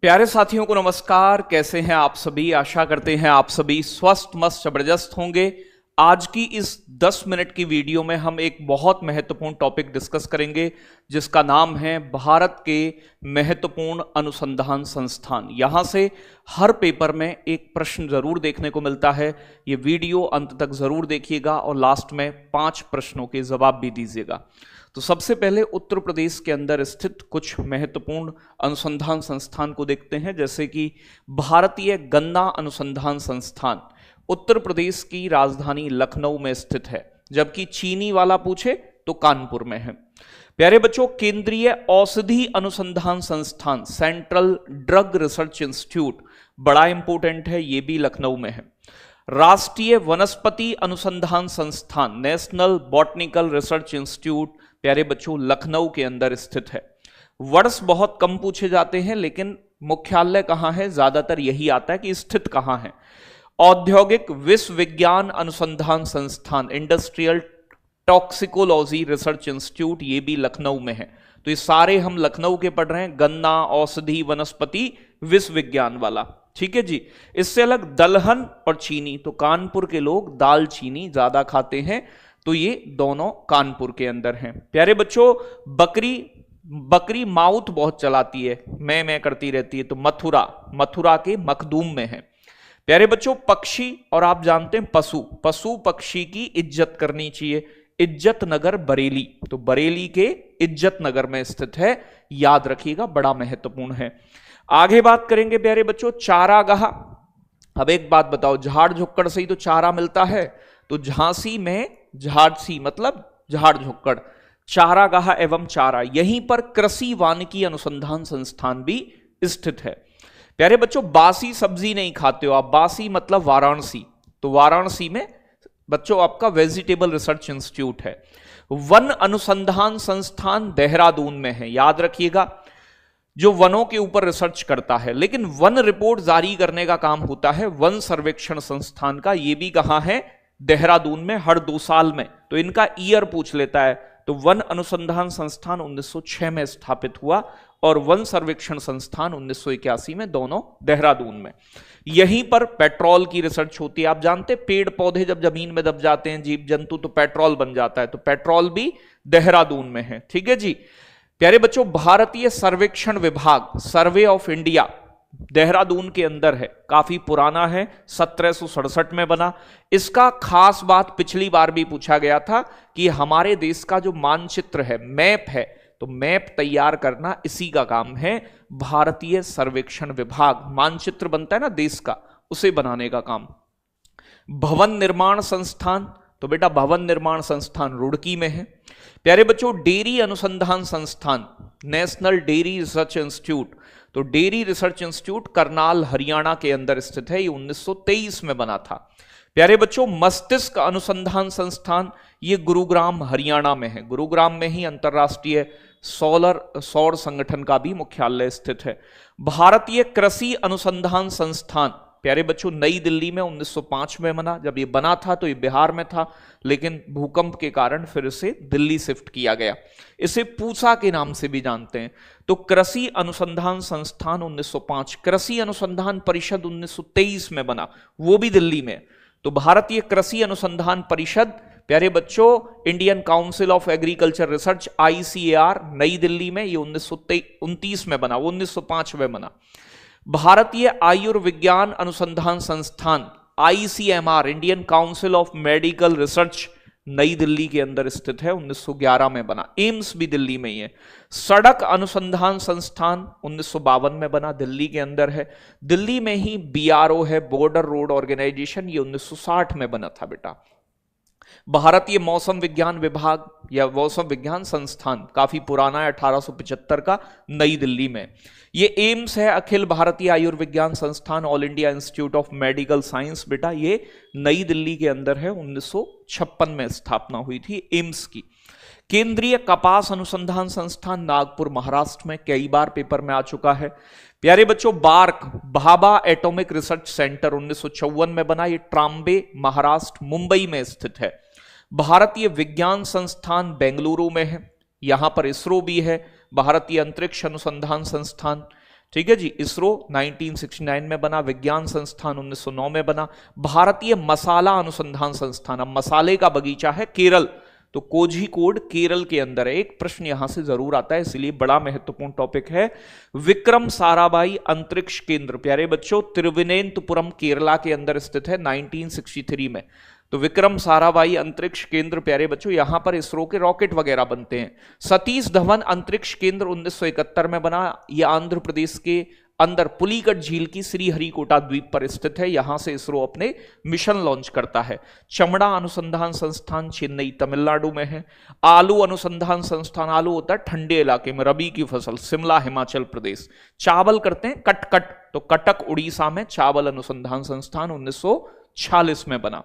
प्यारे साथियों को नमस्कार। कैसे हैं आप सभी? आशा करते हैं आप सभी स्वस्थ मस्त जबरदस्त होंगे। आज की इस 10 मिनट की वीडियो में हम एक बहुत महत्वपूर्ण टॉपिक डिस्कस करेंगे जिसका नाम है भारत के महत्वपूर्ण अनुसंधान संस्थान। यहां से हर पेपर में एक प्रश्न जरूर देखने को मिलता है। ये वीडियो अंत तक जरूर देखिएगा और लास्ट में 5 प्रश्नों के जवाब भी दीजिएगा। तो सबसे पहले उत्तर प्रदेश के अंदर स्थित कुछ महत्वपूर्ण अनुसंधान संस्थान को देखते हैं, जैसे कि भारतीय गन्ना अनुसंधान संस्थान उत्तर प्रदेश की राजधानी लखनऊ में स्थित है, जबकि चीनी वाला पूछे तो कानपुर में है। प्यारे बच्चों, केंद्रीय औषधि अनुसंधान संस्थान सेंट्रल ड्रग रिसर्च इंस्टीट्यूट बड़ा इंपॉर्टेंट है, यह भी लखनऊ में है। राष्ट्रीय वनस्पति अनुसंधान संस्थान नेशनल बॉटनिकल रिसर्च इंस्टीट्यूट प्यारे बच्चों लखनऊ के अंदर स्थित है। वर्ष बहुत कम पूछे जाते हैं, लेकिन मुख्यालय कहां है ज्यादातर यही आता है कि स्थित कहां है। औद्योगिक विश्व विज्ञान अनुसंधान संस्थान इंडस्ट्रियल टॉक्सिकोलॉजी रिसर्च इंस्टीट्यूट ये भी लखनऊ में है। तो ये सारे हम लखनऊ के पढ़ रहे हैं, गन्ना औषधि वनस्पति विश्व विज्ञान वाला, ठीक है जी। इससे अलग दलहन और चीनी, तो कानपुर के लोग दाल चीनी ज्यादा खाते हैं, तो ये दोनों कानपुर के अंदर हैं। प्यारे बच्चों, बकरी माउथ बहुत चलाती है, मैं करती रहती है, तो मथुरा के मखदूम में है। प्यारे बच्चों, पक्षी और आप जानते हैं पशु पक्षी की इज्जत करनी चाहिए। इज्जत नगर बरेली, तो बरेली के इज्जत नगर में स्थित है, याद रखिएगा, बड़ा महत्वपूर्ण है। आगे बात करेंगे प्यारे बच्चों चारागाह। अब एक बात बताओ, झाड़ झुक्कड़ से ही तो चारा मिलता है, तो झांसी में झाड़सी मतलब झाड़ झुक्कड़, चारागाह एवं चारा, यहीं पर कृषि वानिकी अनुसंधान संस्थान भी स्थित है। प्यारे बच्चों, बासी सब्जी नहीं खाते हो आप, बासी मतलब वाराणसी, तो वाराणसी में बच्चों आपका वेजिटेबल रिसर्च इंस्टीट्यूट है। वन अनुसंधान संस्थान देहरादून में है, याद रखिएगा, जो वनों के ऊपर रिसर्च करता है, लेकिन वन रिपोर्ट जारी करने का काम होता है वन सर्वेक्षण संस्थान का। ये भी कहां है? देहरादून में, हर 2 साल में, तो इनका ईयर पूछ लेता है। तो वन अनुसंधान संस्थान 1906 में स्थापित हुआ और वन सर्वेक्षण संस्थान 1981 में, दोनों देहरादून में। यहीं पर पेट्रोल की रिसर्च होती है। आप जानते हैं पेड़ पौधे जब जमीन में दब जाते हैं, जीव जंतु, तो पेट्रोल बन जाता है, तो पेट्रोल भी देहरादून में है, ठीक है जी। प्यारे बच्चों, भारतीय सर्वेक्षण विभाग सर्वे ऑफ इंडिया देहरादून के अंदर है, काफी पुराना है, 1767 में बना। इसका खास बात पिछली बार भी पूछा गया था कि हमारे देश का जो मानचित्र है, मैप है, तो मैप तैयार करना इसी का काम है। भारतीय सर्वेक्षण विभाग मानचित्र बनता है ना देश का, उसे बनाने का काम। भवन निर्माण संस्थान, तो बेटा भवन निर्माण संस्थान रुड़की में है। प्यारे बच्चों, डेयरी अनुसंधान संस्थान नेशनल डेयरी रिसर्च इंस्टीट्यूट, तो dairy research institute Karnal Haryana के अंदर स्थित है, ये 1923 में बना था। प्यारे बच्चों, मस्तिष्क अनुसंधान संस्थान ये गुरुग्राम हरियाणा में है, गुरुग्राम में ही अंतरराष्ट्रीय सौर संगठन का भी मुख्यालय स्थित है। भारतीय कृषि अनुसंधान संस्थान प्यारे बच्चों नई दिल्ली में 1905 में बना। जब ये बना था तो ये बिहार में था, लेकिन भूकंप के कारण फिर इसे दिल्ली शिफ्ट किया गया। इसे पूसा के नाम से भी जानते हैं। तो कृषि अनुसंधान संस्थान 1905, कृषि अनुसंधान परिषद 1923 में बना, वो भी दिल्ली में। तो भारतीय कृषि अनुसंधान परिषद प्यारे बच्चों Indian council of agriculture research ICAR नई दिल्ली में, ये 1929 में बना, वो 1905 में बना। भारतीय आयुर्विज्ञान अनुसंधान संस्थान ICMR Indian council of medical research नई दिल्ली के अंदर स्थित है, 1911 में बना। एम्स भी दिल्ली में ही है। सड़क अनुसंधान संस्थान 1952 में बना, दिल्ली के अंदर है। दिल्ली में ही BRO है, बॉर्डर रोड ऑर्गेनाइजेशन, ये 1960 में बना था बेटा। भारतीय मौसम विज्ञान विभाग या मौसम विज्ञान संस्थान काफी पुराना है, 1875 का, नई दिल्ली में। ये एम्स है, अखिल भारतीय आयुर्विज्ञान संस्थान all India institute of medical science बेटा, ये नई दिल्ली के अंदर है, 1956 में स्थापना हुई थी एम्स की। केंद्रीय कपास अनुसंधान संस्थान नागपुर महाराष्ट्र में, कई बार पेपर में आ चुका है। प्यारे बच्चों, BARC Bhabha atomic research centre 1954 में बना, ये ट्राम्बे महाराष्ट्र मुंबई में स्थित है। भारतीय विज्ञान संस्थान बेंगलुरु में है, यहां पर इसरो भी है, भारतीय अंतरिक्ष अनुसंधान संस्थान, ठीक है जी। इसरो 1969 में बना, विज्ञान संस्थान 1909 में बना, भारतीय मसाला अनुसंधान संस्थान, अब मसाले का बगीचा है केरल, तो कोझिकोड केरल के अंदर है। एक प्रश्न यहां से जरूर आता है, इसलिए बड़ा महत्वपूर्ण टॉपिक है। विक्रम साराभाई अंतरिक्ष केंद्र प्यारे बच्चों तिरुवनंतपुरम केरला के अंदर स्थित है 1963 में। तो विक्रम साराभाई अंतरिक्ष केंद्र प्यारे बच्चों, यहां पर इसरो के रॉकेट वगैरह बनते हैं। सतीश धवन अंतरिक्ष केंद्र 1971 में बना, यह आंध्र प्रदेश के अंदर पुलिकट झील की श्रीहरिकोटा द्वीप पर स्थित है, यहां से इसरो अपने मिशन लॉन्च करता है। चमड़ा अनुसंधान संस्थान चेन्नई तमिलनाडु में है। आलू अनुसंधान संस्थान, आलू होता है ठंडे इलाके में रबी की फसल, शिमला हिमाचल प्रदेश। चावल करते हैं कटक, तो कटक उड़ीसा में चावल अनुसंधान संस्थान 1946 में बना।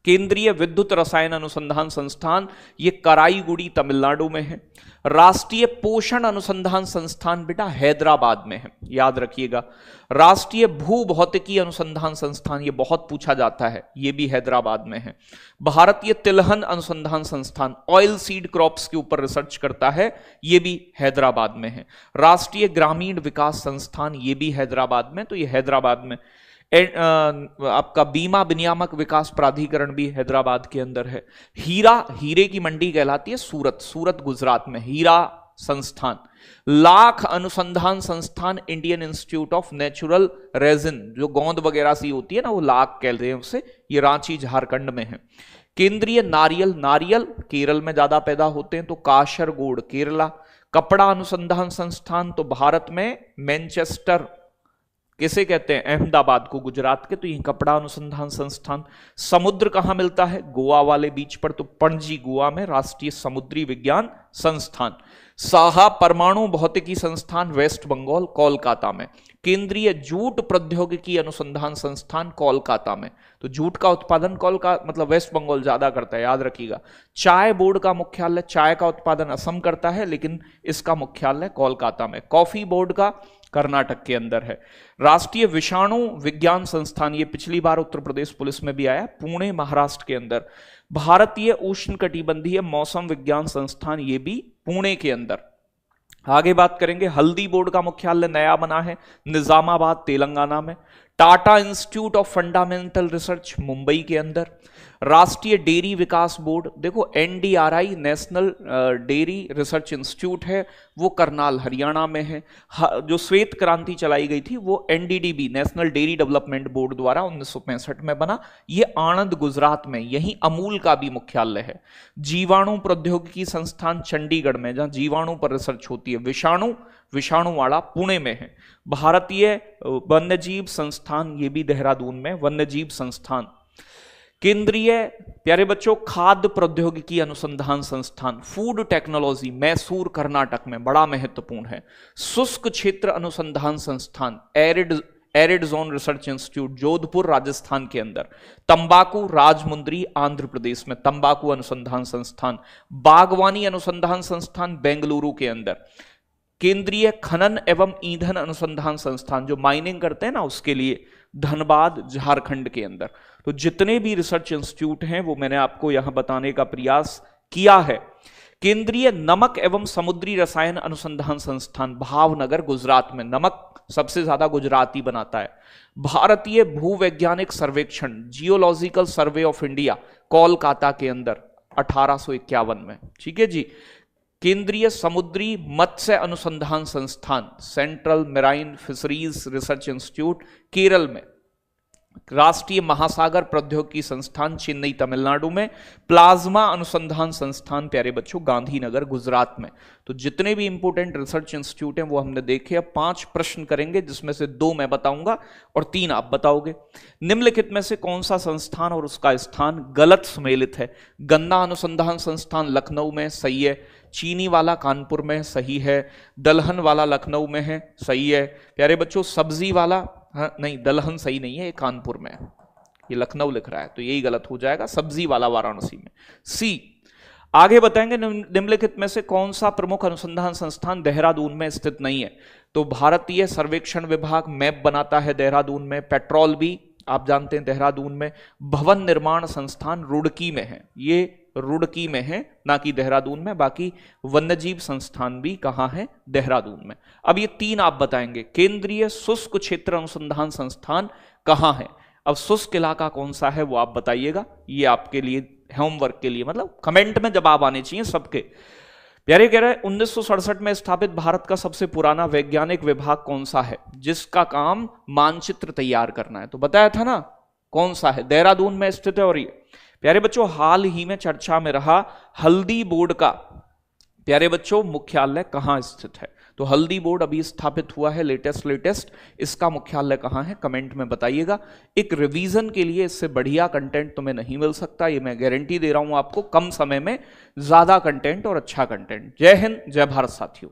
केंद्रीय विद्युत रसायन अनुसंधान संस्थान, ये कराईगुड़ी तमिलनाडु में है। राष्ट्रीय पोषण अनुसंधान संस्थान बेटा हैदराबाद में है, याद रखिएगा। राष्ट्रीय भूभौतिकी अनुसंधान संस्थान, ये बहुत पूछा जाता है, ये भी हैदराबाद में है। भारतीय तिलहन अनुसंधान संस्थान ऑयल सीड क्रॉप्स के ऊपर रिसर्च करता है, ये भी हैदराबाद में है। राष्ट्रीय ग्रामीण विकास संस्थान, ये भी हैदराबाद में, तो ये हैदराबाद में। आपका बीमा विनियामक विकास प्राधिकरण भी हैदराबाद के अंदर है। हीरे की मंडी कहलाती है सूरत गुजरात में हीरा संस्थान। लाख अनुसंधान संस्थान Indian institute of natural resin, जो गोंद वगैरह सी होती है ना, वो लाख कहते हैं उसे, ये रांची झारखंड में है। केंद्रीय नारियल केरल में ज्यादा पैदा होते हैं, तो काशरगोड केरला। कपड़ा अनुसंधान संस्थान, तो भारत में मैनचेस्टर, किसे कहते हैं अहमदाबाद को, गुजरात के, तो ये कपड़ा अनुसंधान संस्थान। समुद्र कहां मिलता है, गोवा वाले बीच पर, तो पणजी गोवा में राष्ट्रीय समुद्री विज्ञान संस्थान। साहा परमाणु भौतिकी संस्थान वेस्ट बंगाल कोलकाता में। केंद्रीय जूट प्रौद्योगिकी अनुसंधान संस्थान कोलकाता में, तो जूट का उत्पादन मतलब वेस्ट बंगाल ज्यादा करता है, याद रखिएगा। चाय बोर्ड का मुख्यालय, चाय का उत्पादन असम करता है लेकिन इसका मुख्यालय कोलकाता में। कॉफी बोर्ड का कर्नाटक के अंदर है। राष्ट्रीय विषाणु विज्ञान संस्थान, ये पिछली बार उत्तर प्रदेश पुलिस में भी आया, पुणे महाराष्ट्र के अंदर। भारतीय उष्णकटिबंधीय मौसम विज्ञान संस्थान, ये भी पुणे के अंदर। आगे बात करेंगे, हल्दी बोर्ड का मुख्यालय नया बना है निजामाबाद तेलंगाना में। Tata institute of fundamental research Mumbai के अंदर। राष्ट्रीय डेयरी विकास बोर्ड, देखो NDRI national dairy research institute है, वो करनाल हरियाणा में है। जो श्वेत क्रांति चलाई गई थी वो NDDB national dairy development board द्वारा 1965 में बना, ये आणंद गुजरात में, यही अमूल का भी मुख्यालय है। जीवाणु प्रौद्योगिकी संस्थान चंडीगढ़ में, जहां जीवाणु पर रिसर्च होती है। विषाणुवाड़ा पुणे में है। भारतीय वन्यजीव संस्थान, ये भी देहरादून में वन्यजीव संस्थान। केंद्रीय प्यारे बच्चों खाद्य प्रौद्योगिकी अनुसंधान संस्थान फूड टेक्नोलॉजी मैसूर कर्नाटक में, बड़ा महत्वपूर्ण है। शुष्क क्षेत्र अनुसंधान संस्थान arid zone research institute Jodhpur Rajasthan के अंदर। तंबाकू राजमुंद्री आंध्र प्रदेश में, तंबाकू अनुसंधान संस्थान। बागवानी अनुसंधान संस्थान बेंगलुरु के अंदर। केंद्रीय खनन एवं ईंधन अनुसंधान संस्थान, जो माइनिंग करते हैं ना उसके लिए, धनबाद झारखंड के अंदर। तो जितने भी रिसर्च इंस्टीट्यूट हैं वो मैंने आपको यहां बताने का प्रयास किया है। केंद्रीय नमक एवं समुद्री रसायन अनुसंधान संस्थान भावनगर गुजरात में, नमक सबसे ज्यादा गुजरात ही बनाता है। भारतीय भूवैज्ञानिक सर्वेक्षण geological survey of India Kolkata के अंदर 1851 में, ठीक है जी। केंद्रीय समुद्री मत्स्य अनुसंधान संस्थान central marine fisheries research institute Kerala में। राष्ट्रीय महासागर प्रौद्योगिकी संस्थान चेन्नई तमिलनाडु में। प्लाज्मा अनुसंधान संस्थान प्यारे बच्चों गांधीनगर गुजरात में। तो जितने भी इंपोर्टेंट रिसर्च इंस्टीट्यूट हैं वो हमने देखे। अब 5 प्रश्न करेंगे जिसमें से 2 मैं बताऊंगा और 3 आप बताओगे। निम्नलिखित में से कौन सा संस्थान और उसका स्थान गलत सुमेलित है? गन्ना अनुसंधान संस्थान लखनऊ में, सही है। चीनी वाला कानपुर में, सही है। दलहन वाला लखनऊ में है, सही है। प्यारे बच्चों सब्जी वाला, हाँ नहीं दलहन सही नहीं है, ये कानपुर में है, ये लखनऊ लिख रहा है तो यही गलत हो जाएगा। सब्जी वाला वाराणसी में। सी आगे बताएंगे निम्नलिखित में से कौन सा प्रमुख अनुसंधान संस्थान देहरादून में स्थित नहीं है? तो भारतीय सर्वेक्षण विभाग मैप बनाता है देहरादून में। पेट्रोल भी आप जानते हैं देहरादून में भवन निर्माण संस्थान रुड़की में है, ये रुड़की में है, ना कि देहरादून में। बाकी वन्यजीव संस्थान भी कहाँ है? देहरादून में। अब ये 3 आप बताएंगे। केंद्रीय शुष्क क्षेत्र अनुसंधान संस्थान कहाँ है? अब शुष्क इलाका कौन सा है वो आप बताइएगा, ये आपके लिए होमवर्क के लिए, मतलब कमेंट में जवाब आने चाहिए सबके। प्यारे कह रहे हैं 1967 में स्थापित भारत का सबसे पुराना वैज्ञानिक विभाग कौन सा है जिसका काम मानचित्र तैयार करना है? तो बताया था ना कौन सा है, देहरादून में स्थित है। और ये प्यारे बच्चों हाल ही में चर्चा में रहा हल्दी बोर्ड का, प्यारे बच्चों मुख्यालय कहां स्थित है? तो हल्दी बोर्ड अभी स्थापित हुआ है, लेटेस्ट, इसका मुख्यालय कहां है? कमेंट में बताइएगा। एक रिवीजन के लिए इससे बढ़िया कंटेंट तुम्हें नहीं मिल सकता, ये मैं गारंटी दे रहा हूं आपको। कम समय में ज्यादा कंटेंट और अच्छा कंटेंट। जय हिंद, जय भारत साथियों।